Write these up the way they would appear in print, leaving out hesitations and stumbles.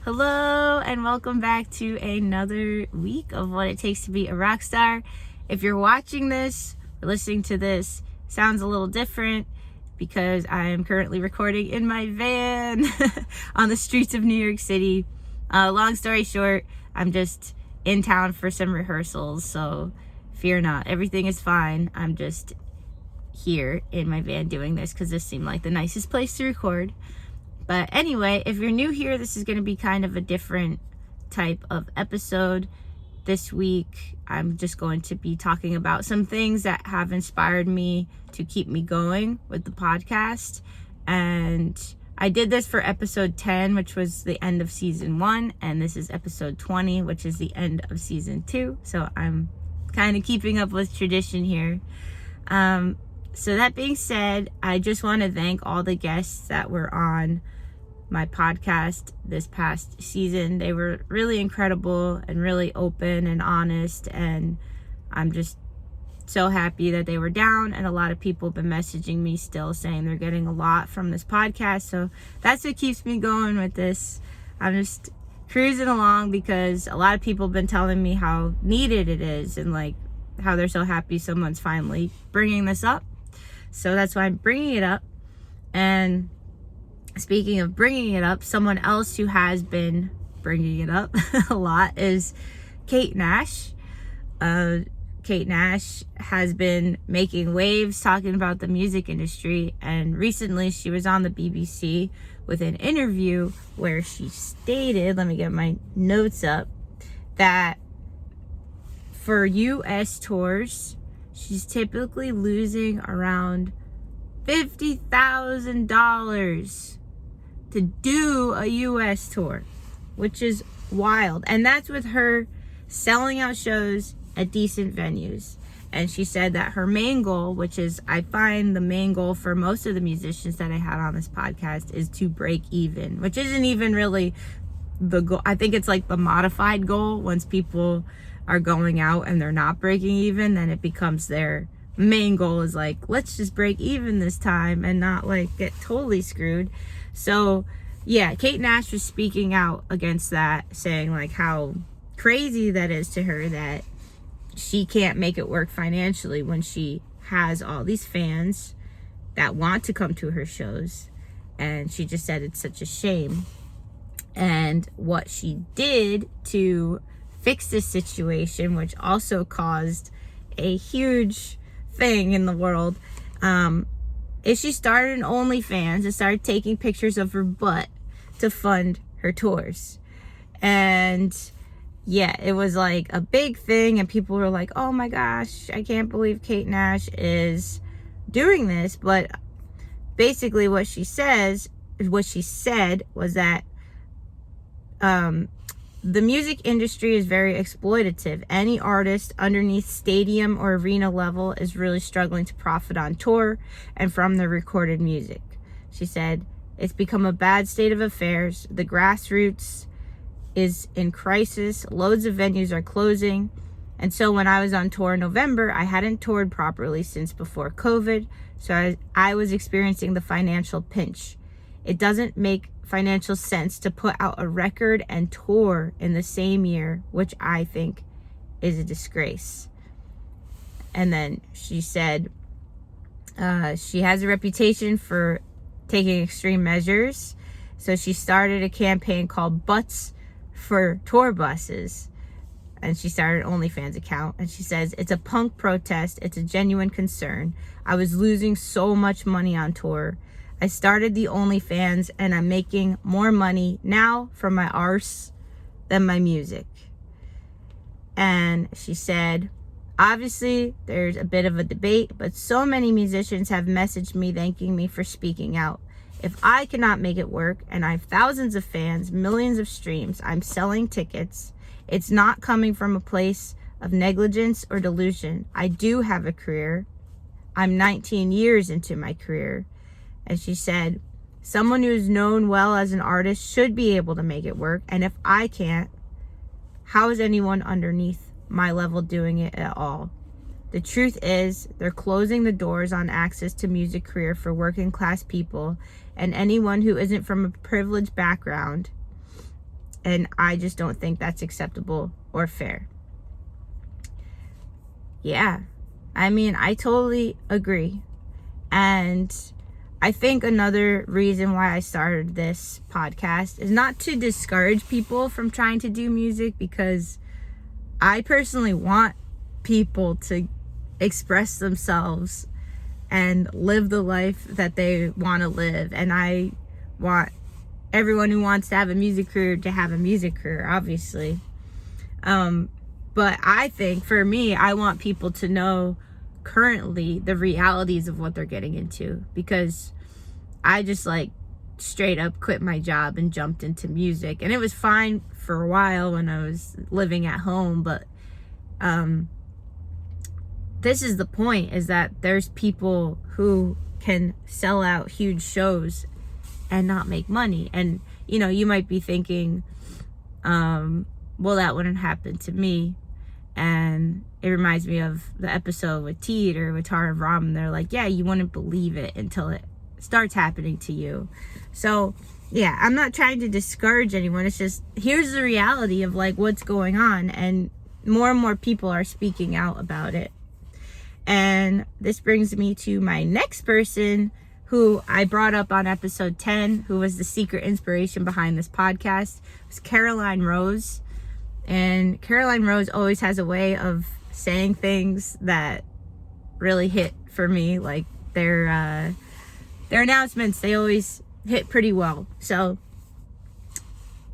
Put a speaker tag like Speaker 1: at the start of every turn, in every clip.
Speaker 1: Hello and welcome back to another week of What It Takes to Be a Rockstar. If you're watching this or listening to this, sounds a little different because I am currently recording in my van on the streets of New York City. Long story short, I'm just in town for some rehearsals, so fear not, everything is fine. I'm just here in my van doing this because this seemed like the nicest place to record. But anyway, if you're new here, this is going to be kind of a different type of episode. This week, I'm just going to be talking about some things that have inspired me to keep me going with the podcast. And I did this for episode 10, which was the end of season 1. And this is episode 20, which is the end of season 2. So I'm kind of keeping up with tradition here. So that being said, I just want to thank all the guests that were on my podcast this past season. They were really incredible and really open and honest, and I'm just so happy that they were down. And a lot of people have been messaging me still saying they're getting a lot from this podcast, so that's what keeps me going with this. I'm just cruising along because a lot of people have been telling me how needed it is and like how they're so happy someone's finally bringing this up. So that's why I'm bringing it up. And speaking of bringing it up, someone else who has been bringing it up a lot is Kate Nash. Kate Nash has been making waves talking about the music industry, and recently she was on the BBC with an interview where she stated, let me get my notes up, that for US tours, she's typically losing around $50,000 to do a US tour, which is wild. And that's with her selling out shows at decent venues. And she said that her main goal, which is, I find the main goal for most of the musicians that I had on this podcast, is to break even, which isn't even really the goal. I think it's like the modified goal. Once people are going out and they're not breaking even, then it becomes their main goal is like, let's just break even this time and not like get totally screwed. So yeah, Kate Nash was speaking out against that, saying like how crazy that is to her that she can't make it work financially when she has all these fans that want to come to her shows. And she just said it's such a shame. And what she did to fix this situation, which also caused a huge thing in the world, is she started an OnlyFans and started taking pictures of her butt to fund her tours. And yeah, it was like a big thing, and people were like, oh my gosh, I can't believe Kate Nash is doing this. But basically what she said was that the music industry is very exploitative. Any artist underneath stadium or arena level is really struggling to profit on tour and from their recorded music. She said, it's become a bad state of affairs. The grassroots is in crisis. Loads of venues are closing. And so when I was on tour in November, I hadn't toured properly since before COVID. So I was experiencing the financial pinch. It doesn't make financial sense to put out a record and tour in the same year, which I think is a disgrace. And then she said she has a reputation for taking extreme measures. So she started a campaign called Butts for Tour Buses. And she started an OnlyFans account. And she says, it's a punk protest. It's a genuine concern. I was losing so much money on tour. I started the OnlyFans and I'm making more money now from my arse than my music. And she said, obviously there's a bit of a debate, but so many musicians have messaged me thanking me for speaking out. If I cannot make it work and I have thousands of fans, millions of streams, I'm selling tickets. It's not coming from a place of negligence or delusion. I do have a career. I'm 19 years into my career. And she said, someone who is known well as an artist should be able to make it work. And if I can't, how is anyone underneath my level doing it at all? The truth is, they're closing the doors on access to music career for working class people and anyone who isn't from a privileged background. And I just don't think that's acceptable or fair. Yeah, I mean, I totally agree. And I think another reason why I started this podcast is not to discourage people from trying to do music, because I personally want people to express themselves and live the life that they want to live. And I want everyone who wants to have a music career to have a music career, obviously. But I think for me, I want people to know currently the realities of what they're getting into, because I just like straight up quit my job and jumped into music, and it was fine for a while when I was living at home, but this is the point, is that there's people who can sell out huge shows and not make money. And you know, you might be thinking, well, that wouldn't happen to me. And it reminds me of the episode with Teed or with Tara and Ram. They're like, yeah, you wouldn't believe it until it starts happening to you. So yeah, I'm not trying to discourage anyone. It's just, here's the reality of like what's going on, and more people are speaking out about it. And this brings me to my next person, who I brought up on episode 10, who was the secret inspiration behind this podcast. It was Caroline Rose. And Caroline Rose always has a way of saying things that really hit for me. Like their announcements, they always hit pretty well. So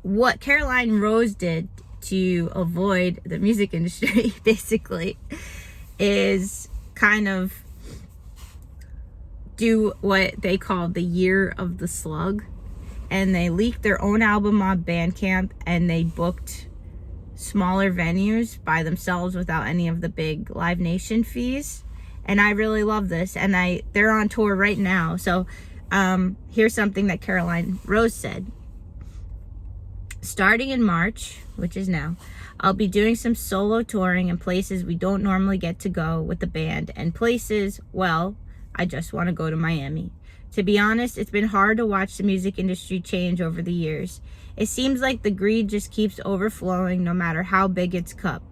Speaker 1: what Caroline Rose did to avoid the music industry, basically, is kind of do what they call the year of the slug. And they leaked their own album on Bandcamp, and they booked smaller venues by themselves without any of the big Live Nation fees. And I really love this, and they're on tour right now. So here's something that Caroline Rose said. Starting in March, which is now, I'll be doing some solo touring in places we don't normally get to go with the band, and places, well, I just want to go to Miami. To be honest, it's been hard to watch the music industry change over the years. It seems like the greed just keeps overflowing no matter how big its cup.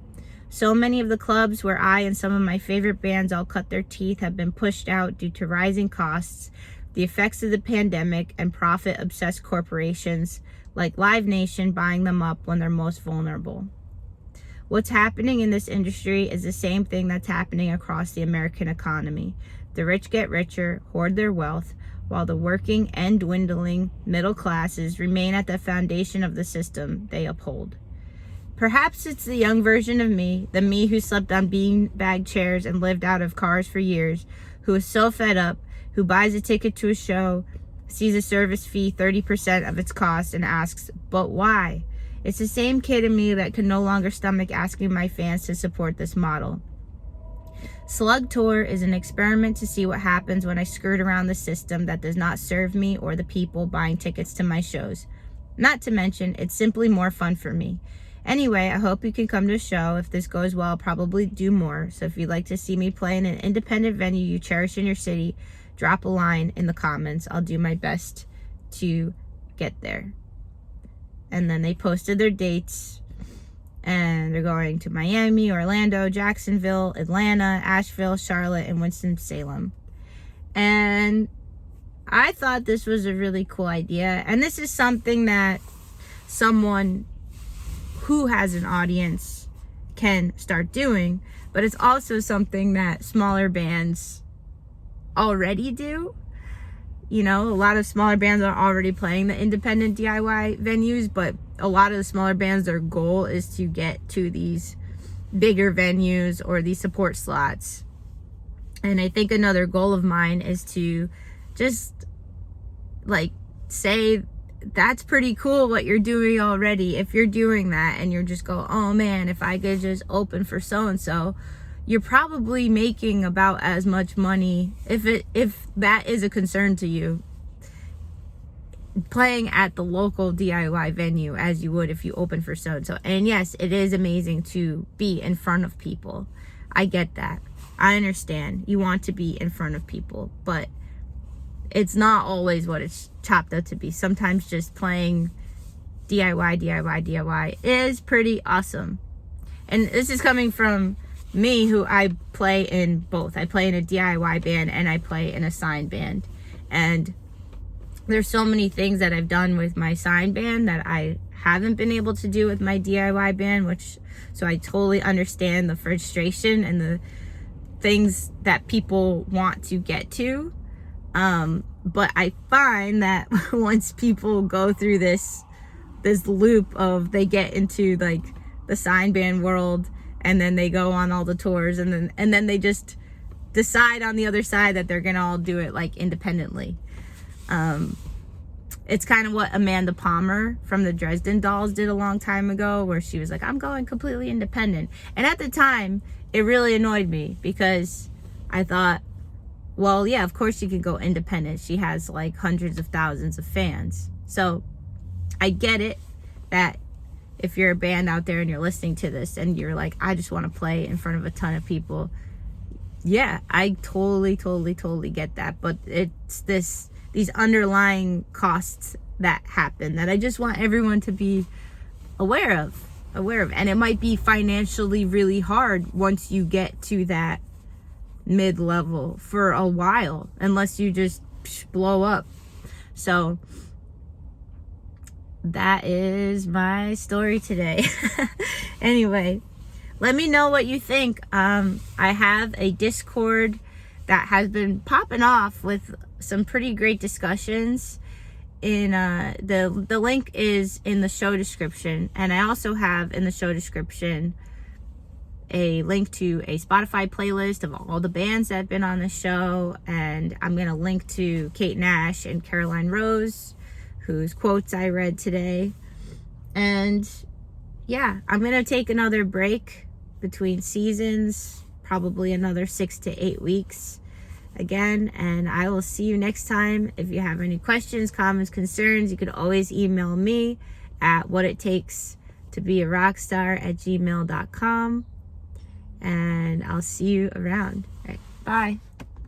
Speaker 1: So many of the clubs where I and some of my favorite bands all cut their teeth have been pushed out due to rising costs, the effects of the pandemic, and profit-obsessed corporations like Live Nation buying them up when they're most vulnerable. What's happening in this industry is the same thing that's happening across the American economy. The rich get richer, hoard their wealth, while the working and dwindling middle classes remain at the foundation of the system they uphold. Perhaps it's the young version of me, the me who slept on beanbag chairs and lived out of cars for years, who is so fed up, who buys a ticket to a show, sees a service fee 30% of its cost, and asks, but why? It's the same kid in me that can no longer stomach asking my fans to support this model. Slug Tour is an experiment to see what happens when I skirt around the system that does not serve me or the people buying tickets to my shows. Not to mention, it's simply more fun for me. Anyway, I hope you can come to a show. If this goes well, I'll probably do more. So if you'd like to see me play in an independent venue you cherish in your city, drop a line in the comments. I'll do my best to get there. And then they posted their dates. And they're going to Miami, Orlando, Jacksonville, Atlanta, Asheville, Charlotte, and Winston-Salem. And I thought this was a really cool idea. And this is something that someone who has an audience can start doing. But it's also something that smaller bands already do. You know, a lot of smaller bands are already playing the independent DIY venues, but a lot of the smaller bands, their goal is to get to these bigger venues or these support slots. And I think another goal of mine is to just like say, that's pretty cool what you're doing already. If you're doing that and you're just go, oh man, if I could just open for so-and-so, you're probably making about as much money, if that is a concern to you, playing at the local DIY venue as you would if you open for so-and-so. And yes, it is amazing to be in front of people. I get that. I understand. You want to be in front of people, but it's not always what it's chopped up to be. Sometimes just playing DIY is pretty awesome. And this is coming from me, who I play in both. I play in a DIY band and I play in a signed band. And there's so many things that I've done with my signed band that I haven't been able to do with my DIY band, so I totally understand the frustration and the things that people want to get to. But I find that once people go through this loop of, they get into like the sign band world, and then they go on all the tours, and then they just decide on the other side that they're gonna all do it like independently. It's kind of what Amanda Palmer from the Dresden Dolls did a long time ago, where she was like, I'm going completely independent. And at the time, it really annoyed me, because I thought, well, yeah, of course she can go independent. She has like hundreds of thousands of fans. So I get it that if you're a band out there and you're listening to this and you're like, I just want to play in front of a ton of people. Yeah, I totally get that. But it's these underlying costs that happen that I just want everyone to be aware of. And it might be financially really hard once you get to that mid-level for a while, unless you just blow up. So that is my story today. Anyway, let me know what you think. I have a Discord that has been popping off with some pretty great discussions. In the link is in the show description, and I also have in the show description a link to a Spotify playlist of all the bands that have been on the show, and I'm gonna link to Kate Nash and Caroline Rose, whose quotes I read today. And yeah, I'm gonna take another break between seasons, probably another 6 to 8 weeks again, and I will see you next time. If you have any questions, comments, concerns, you could always email me at whatittakestobearockstar@gmail.com, and I'll see you around. All right, bye.